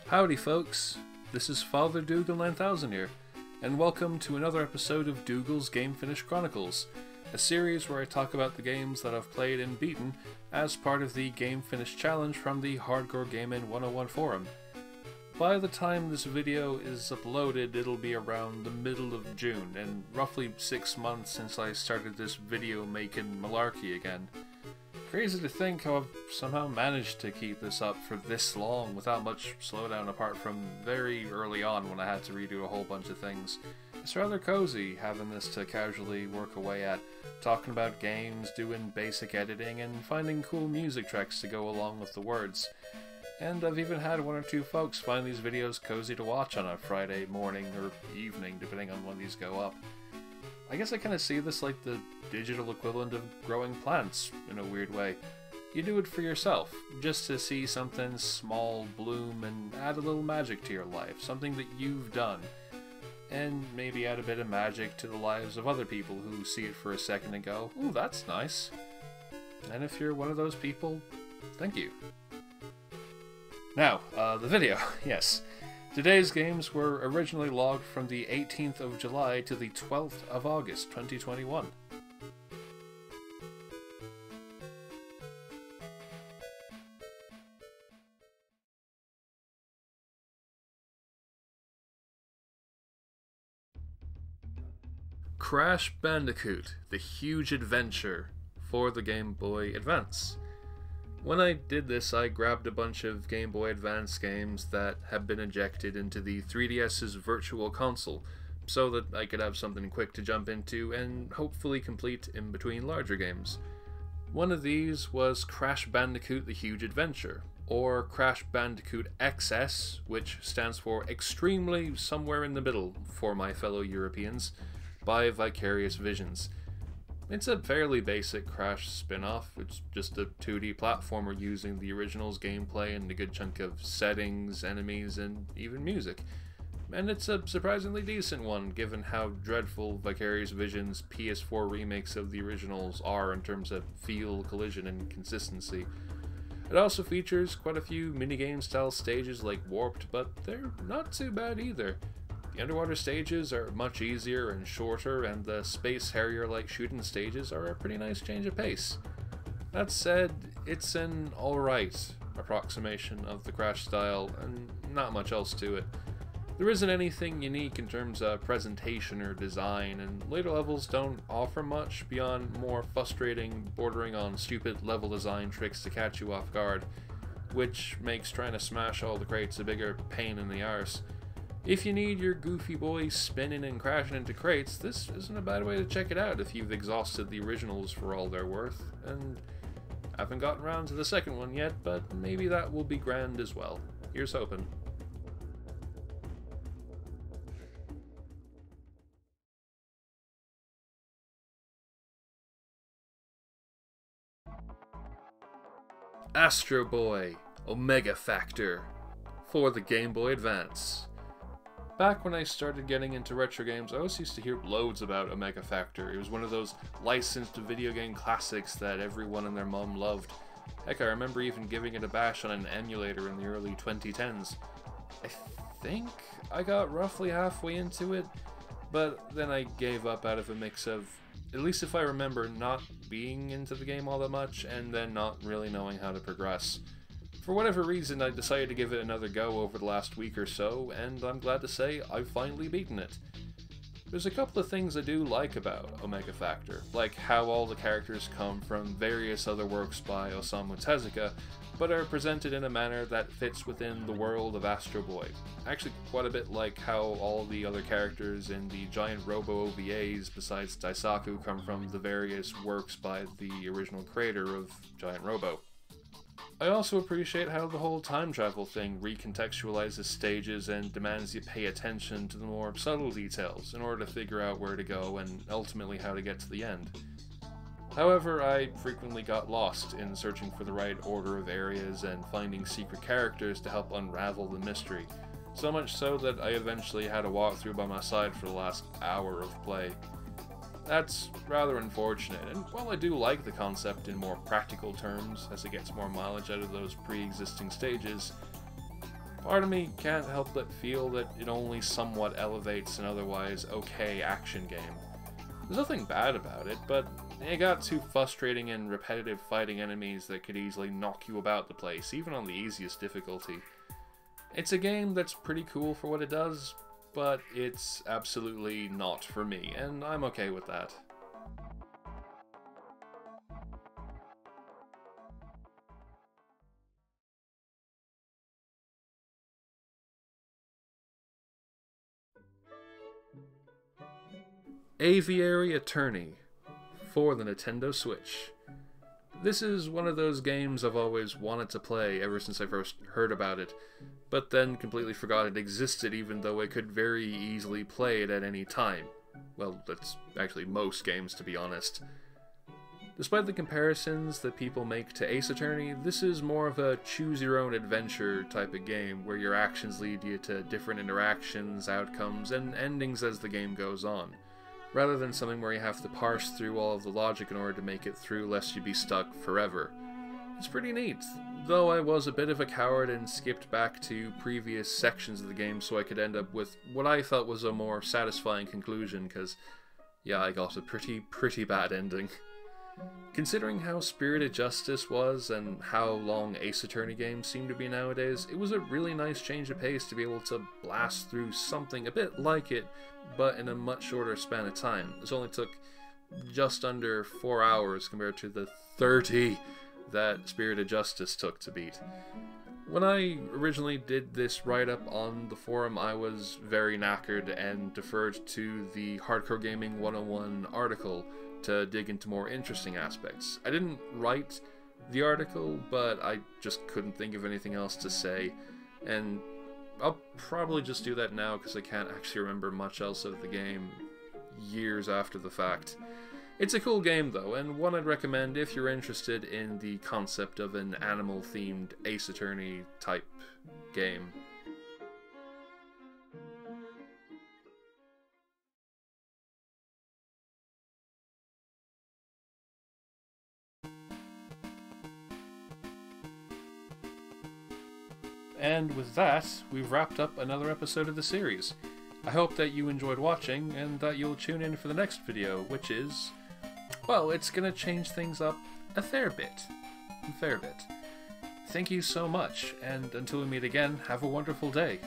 Howdy folks, this is Father Dougal 9000 here, and welcome to another episode of Dougal's Game Finish Chronicles, a series where I talk about the games that I've played and beaten as part of the Game Finish Challenge from the Hardcore Gaming 101 forum. By the time this video is uploaded, it'll be around the middle of June, and roughly 6 months since I started this video making malarkey again. Crazy to think how I've somehow managed to keep this up for this long without much slowdown apart from very early on when I had to redo a whole bunch of things. It's rather cozy having this to casually work away at, talking about games, doing basic editing, and finding cool music tracks to go along with the words. And I've even had one or two folks find these videos cozy to watch on a Friday morning or evening, depending on when these go up. I guess I kind of see this like the digital equivalent of growing plants, in a weird way. You do it for yourself, just to see something small bloom and add a little magic to your life, something that you've done. And maybe add a bit of magic to the lives of other people who see it for a second and go, "Ooh, that's nice." And if you're one of those people, thank you. Now, the video, yes. Today's games were originally logged from the 18th of July to the 12th of August 2021. Crash Bandicoot, The Huge Adventure for the Game Boy Advance. When I did this, I grabbed a bunch of Game Boy Advance games that had been ejected into the 3DS's Virtual Console, so that I could have something quick to jump into and hopefully complete in between larger games. One of these was Crash Bandicoot The Huge Adventure, or Crash Bandicoot XS, which stands for Extremely Somewhere in the Middle for my fellow Europeans, by Vicarious Visions. It's a fairly basic Crash spin-off. It's just a 2D platformer using the original's gameplay and a good chunk of settings, enemies, and even music. And it's a surprisingly decent one, given how dreadful Vicarious Visions' PS4 remakes of the originals are in terms of feel, collision, and consistency. It also features quite a few minigame-style stages like Warped, but they're not too bad either. The underwater stages are much easier and shorter, and the Space Harrier-like shooting stages are a pretty nice change of pace. That said, it's an alright approximation of the Crash style, and not much else to it. There isn't anything unique in terms of presentation or design, and later levels don't offer much beyond more frustrating, bordering on stupid level design tricks to catch you off guard, which makes trying to smash all the crates a bigger pain in the arse. If you need your goofy boy spinning and crashing into crates, this isn't a bad way to check it out if you've exhausted the originals for all they're worth, and haven't gotten around to the second one yet, but maybe that will be grand as well. Here's hoping. Astro Boy, Omega Factor, for the Game Boy Advance. Back when I started getting into retro games, I always used to hear loads about Omega Factor. It was one of those licensed video game classics that everyone and their mum loved. Heck, I remember even giving it a bash on an emulator in the early 2010s. I think I got roughly halfway into it, but then I gave up out of a mix of, at least if I remember, not being into the game all that much, and then not really knowing how to progress. For whatever reason, I decided to give it another go over the last week or so, and I'm glad to say I've finally beaten it. There's a couple of things I do like about Omega Factor, like how all the characters come from various other works by Osamu Tezuka, but are presented in a manner that fits within the world of Astro Boy. Actually, quite a bit like how all the other characters in the Giant Robo OVAs besides Daisaku come from the various works by the original creator of Giant Robo. I also appreciate how the whole time travel thing recontextualizes stages and demands you pay attention to the more subtle details in order to figure out where to go and ultimately how to get to the end. However, I frequently got lost in searching for the right order of areas and finding secret characters to help unravel the mystery, so much so that I eventually had a walkthrough by my side for the last hour of play. That's rather unfortunate, and while I do like the concept in more practical terms, as it gets more mileage out of those pre-existing stages, part of me can't help but feel that it only somewhat elevates an otherwise okay action game. There's nothing bad about it, but it got too frustrating and repetitive fighting enemies that could easily knock you about the place, even on the easiest difficulty. It's a game that's pretty cool for what it does, but it's absolutely not for me, and I'm okay with that. Aviary Attorney for the Nintendo Switch. This is one of those games I've always wanted to play ever since I first heard about it, but then completely forgot it existed even though I could very easily play it at any time. Well, that's actually most games, to be honest. Despite the comparisons that people make to Ace Attorney, this is more of a choose-your-own-adventure type of game where your actions lead you to different interactions, outcomes, and endings as the game goes on, rather than something where you have to parse through all of the logic in order to make it through lest you be stuck forever. It's pretty neat, though I was a bit of a coward and skipped back to previous sections of the game so I could end up with what I thought was a more satisfying conclusion, because, yeah, I got a pretty bad ending. Considering how Spirited Justice was and how long Ace Attorney games seem to be nowadays, it was a really nice change of pace to be able to blast through something a bit like it, but in a much shorter span of time. This only took just under 4 hours compared to the 30 that Spirited Justice took to beat. When I originally did this write-up on the forum, I was very knackered and deferred to the Hardcore Gaming 101 article to dig into more interesting aspects. I didn't write the article, but I just couldn't think of anything else to say, and I'll probably just do that now because I can't actually remember much else of the game years after the fact. It's a cool game though, and one I'd recommend if you're interested in the concept of an animal-themed Ace Attorney type game. And with that, we've wrapped up another episode of the series. I hope that you enjoyed watching, and that you'll tune in for the next video, which is, well, it's gonna change things up a fair bit. Thank you so much, and until we meet again, have a wonderful day.